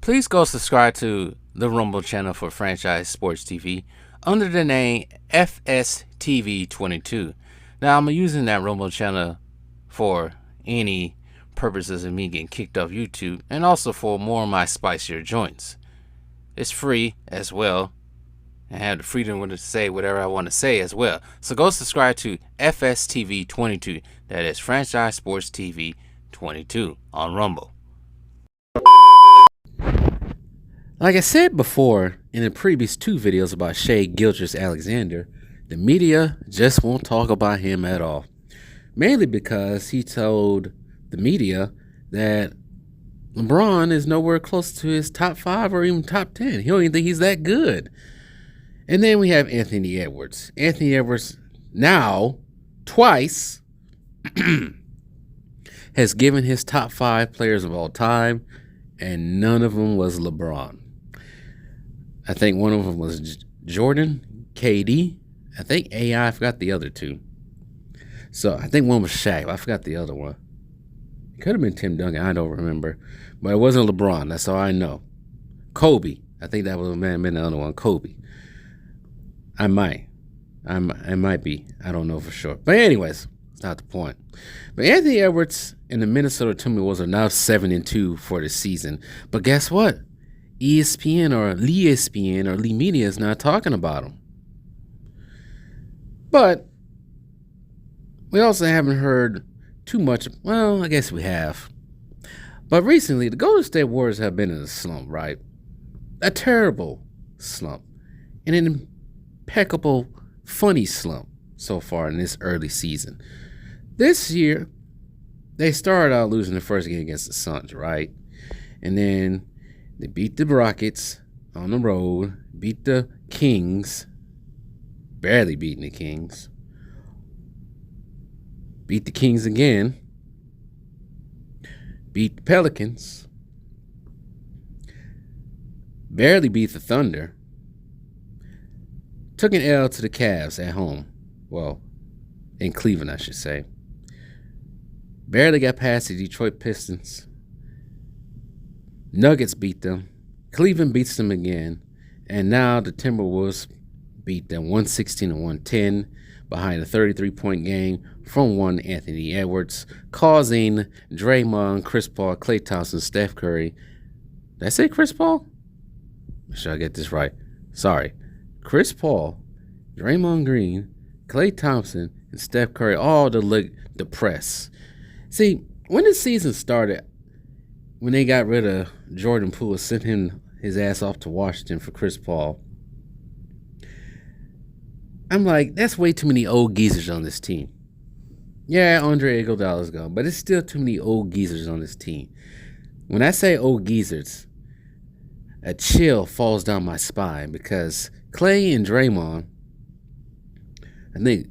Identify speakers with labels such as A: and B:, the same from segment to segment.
A: Please go subscribe to the Rumble channel for Franchise Sports TV under the name FSTV22. Now, I'm using that Rumble channel for any purposes of me getting kicked off YouTube and also for more of my spicier joints. It's free as well. I have the freedom to say whatever I want to say as well. So go subscribe to FSTV22. That is Franchise Sports TV 22 on Rumble. Like I said before in the previous two videos about Shai Gilgeous-Alexander, the media just won't talk about him at all. Mainly because he told the media that LeBron is nowhere close to his top 5 or even top 10. He don't even think he's that good. And then we have Anthony Edwards. Anthony Edwards now, twice, has given his top 5 players of all time, and none of them was LeBron. I think one of them was Jordan, KD. I think AI, I forgot the other two. So I think one was Shaq. I forgot the other one. It could have been Tim Duncan. I don't remember. But it wasn't LeBron. That's all I know. Kobe. I think that was been the other one. Kobe. I might be. I don't know for sure. But anyways, it's not the point. But Anthony Edwards and the Minnesota Timberwolves are now 7-2 for the season. But guess what? ESPN or Lee Media is not talking about him. But we also haven't heard too much. Well, I guess we have. But recently, the Golden State Warriors have been in a slump, right? A terrible slump. And an impeccable, funny slump so far in this early season. This year, they started out losing the first game against the Suns, right? And then they beat the Rockets on the road, beat the Kings, barely beating the Kings, beat the Kings again, beat the Pelicans, barely beat the Thunder, took an L to the Cavs at home. Well, in Cleveland, I should say. Barely got past the Detroit Pistons. Nuggets beat them. Cleveland beats them again. And now the Timberwolves beat them 116-110 behind a 33-point game from one Anthony Edwards, causing Draymond, Chris Paul, Klay Thompson, Steph Curry. Did I say Chris Paul? Should I get this right? Sorry. Chris Paul, Draymond Green, Klay Thompson, and Steph Curry all to look depressed. See, when the season started, when they got rid of Jordan Poole, sent his ass off to Washington for Chris Paul, I'm like, that's way too many old geezers on this team. Yeah, Andre Iguodala's gone, but it's still too many old geezers on this team. When I say old geezers, a chill falls down my spine because Klay and Draymond, I think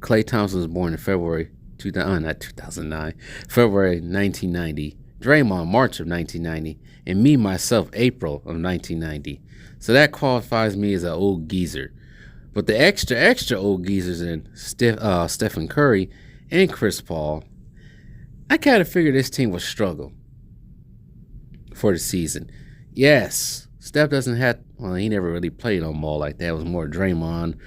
A: Klay Thompson was born in February 1990. Draymond, March of 1990, and me, myself, April of 1990. So that qualifies me as an old geezer. But the extra old geezers in Stephen Curry and Chris Paul, I kind of figured this team would struggle for the season. Yes, Steph doesn't have, well, he never really played on ball like that. It was more Draymond,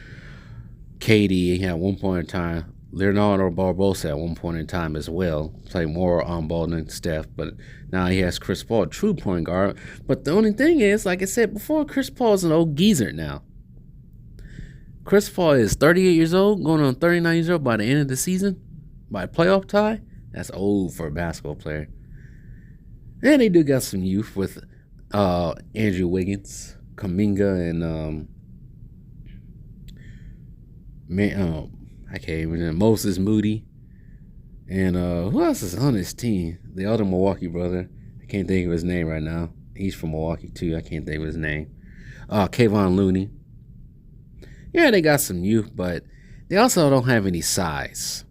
A: KD, he had one point in time. Leonardo Barbosa at one point in time as well, played more on ball than Steph, but now he has Chris Paul, true point guard. But the only thing is, like I said before, Chris Paul is an old geezer now. Chris Paul is 38 years old, going on 39 years old by the end of the season, by playoff tie. That's old for a basketball player. And they do got some youth with Andrew Wiggins, Kuminga, and I can't even remember. Moses Moody. And who else is on this team? The other Milwaukee brother. I can't think of his name right now. He's from Milwaukee too. I can't think of his name. Kevon Looney. Yeah, they got some youth, but they also don't have any size.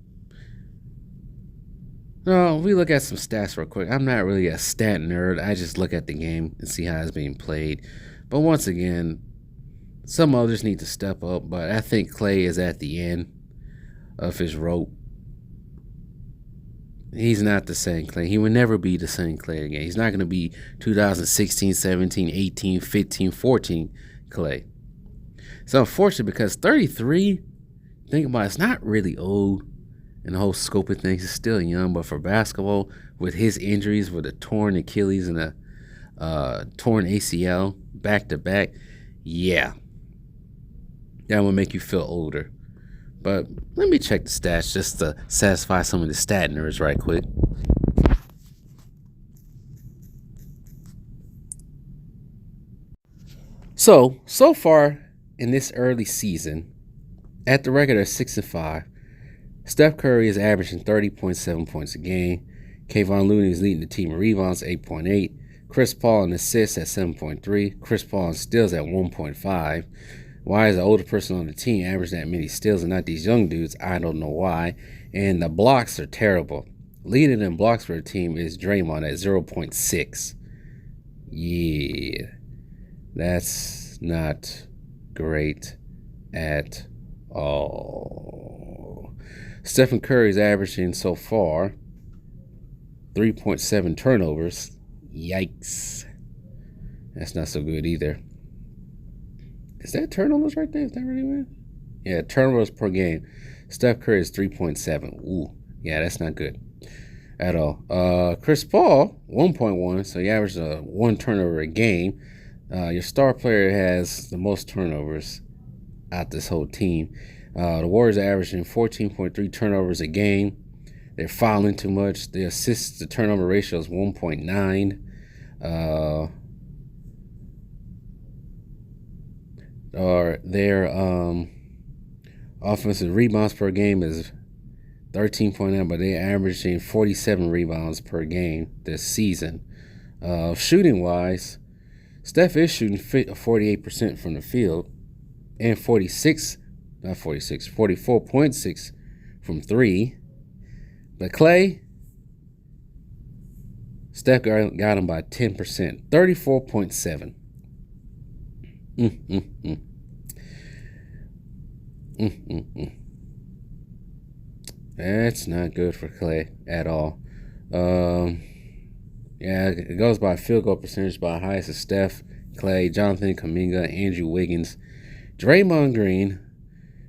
A: No, we look at some stats real quick. I'm not really a stat nerd. I just look at the game and see how it's being played. But once again, some others need to step up. But I think Klay is at the end of his rope. He's not the same Clay. He will never be the same Clay again. He's not going to be 2016, 17, 18, 15, 14 Clay. It's unfortunate because 33, think about it, it's not really old in the whole scope of things. It's still young, but for basketball, with his injuries, with a torn Achilles and a torn ACL back to back, yeah, that will make you feel older. But let me check the stats just to satisfy some of the stat nerds right quick. So far in this early season, at the record of 6-5, Steph Curry is averaging 30.7 points a game. Kevon Looney is leading the team in rebounds, 8.8. Chris Paul in assists at 7.3. Chris Paul in steals at 1.5. Why is the older person on the team averaging that many steals and not these young dudes? I don't know why. And the blocks are terrible. Leading in blocks for the team is Draymond at 0.6. Yeah, that's not great at all. Stephen Curry is averaging so far 3.7 turnovers. Yikes. That's not so good either. Is that turnovers right there? Is that really right? Yeah, turnovers per game. Steph Curry is 3.7. Ooh, yeah, that's not good at all. Chris Paul, 1.1. So he averages 1 turnover a game. Your star player has the most turnovers out this whole team. The Warriors are averaging 14.3 turnovers a game. They're fouling too much. The assists to turnover ratio is 1.9. Or their offensive rebounds per game is 13.9, but they're averaging 47 rebounds per game this season. Shooting wise, Steph is shooting 48% from the field and 44.6 from 3. But Clay, Steph got him by 10%, 34.7. That's not good for Clay at all. Yeah, it goes by field goal percentage by highest is Steph, Clay, Jonathan Kuminga, Andrew Wiggins, Draymond Green,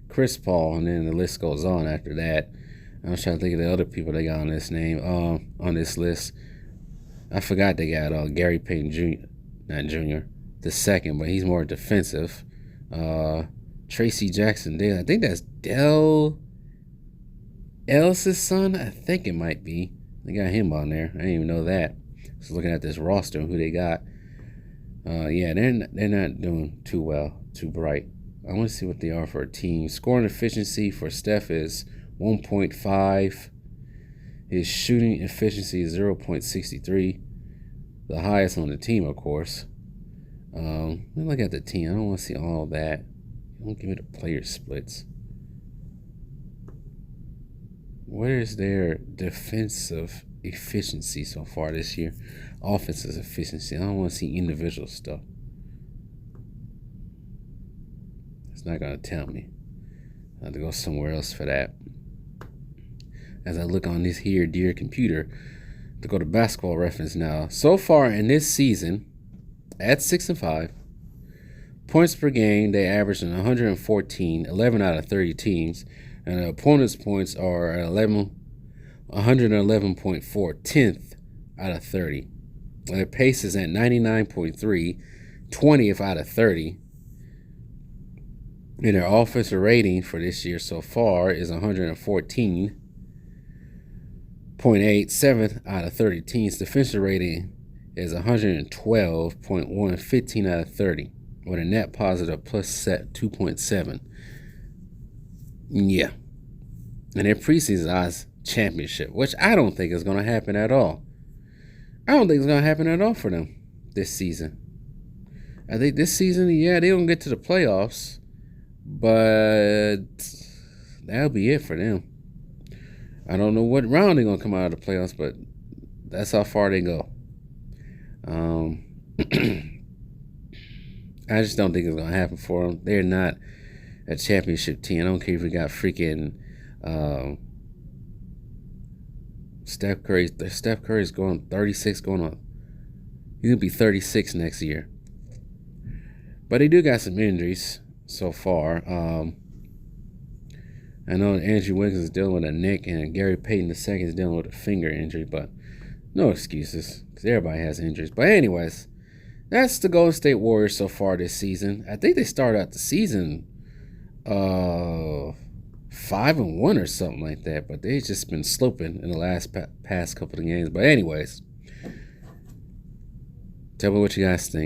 A: Chris Paul, and then the list goes on after that. I was trying to think of the other people they got on this list. I forgot they got Gary Payton Jr., not Jr., the second, but he's more defensive. Tracy Jackson Dale, I think that's Dell Ellis's son. I think it might be. They got him on there. I didn't even know that. Just looking at this roster and who they got. Yeah, they're not doing too well, too bright. I want to see what they are for a team. Scoring efficiency for Steph is 1.5. His shooting efficiency is 0.63. The highest on the team, of course. Let me look at the team. I don't want to see all that. Don't give me the player splits. Where is their defensive efficiency so far this year? Offensive efficiency. I don't want to see individual stuff. It's not going to tell me. I have to go somewhere else for that. As I look on this here dear computer to go to Basketball Reference now. So far in this season, at 6-5, points per game, they average 114, 11 out of 30 teams. And the opponent's points are at 111.4, 10th out of 30. And their pace is at 99.3, 20th out of 30. And their offensive rating for this year so far is 114.8, 7th out of 30 teams. Defensive rating is 112.1, 15 out of 30. With a net positive plus set 2.7. Yeah. And their preseason odds championship, which I don't think is going to happen at all. I don't think it's going to happen at all for them this season. I think this season, yeah, they don't get to the playoffs, but that'll be it for them. I don't know what round they're going to come out of the playoffs, but that's how far they go. I just don't think it's going to happen for them. They're not a championship team. I don't care if we got freaking Steph Curry's going 36, going on. He's gonna be 36 next year. But he do got some injuries so far. I know Andrew Wiggins is dealing with a neck, and Gary Payton II is dealing with a finger injury, but no excuses because everybody has injuries. But anyways, that's the Golden State Warriors so far this season. I think they started out the season 5-1 or something like that, but they've just been sloping in the past couple of games. But anyways, tell me what you guys think.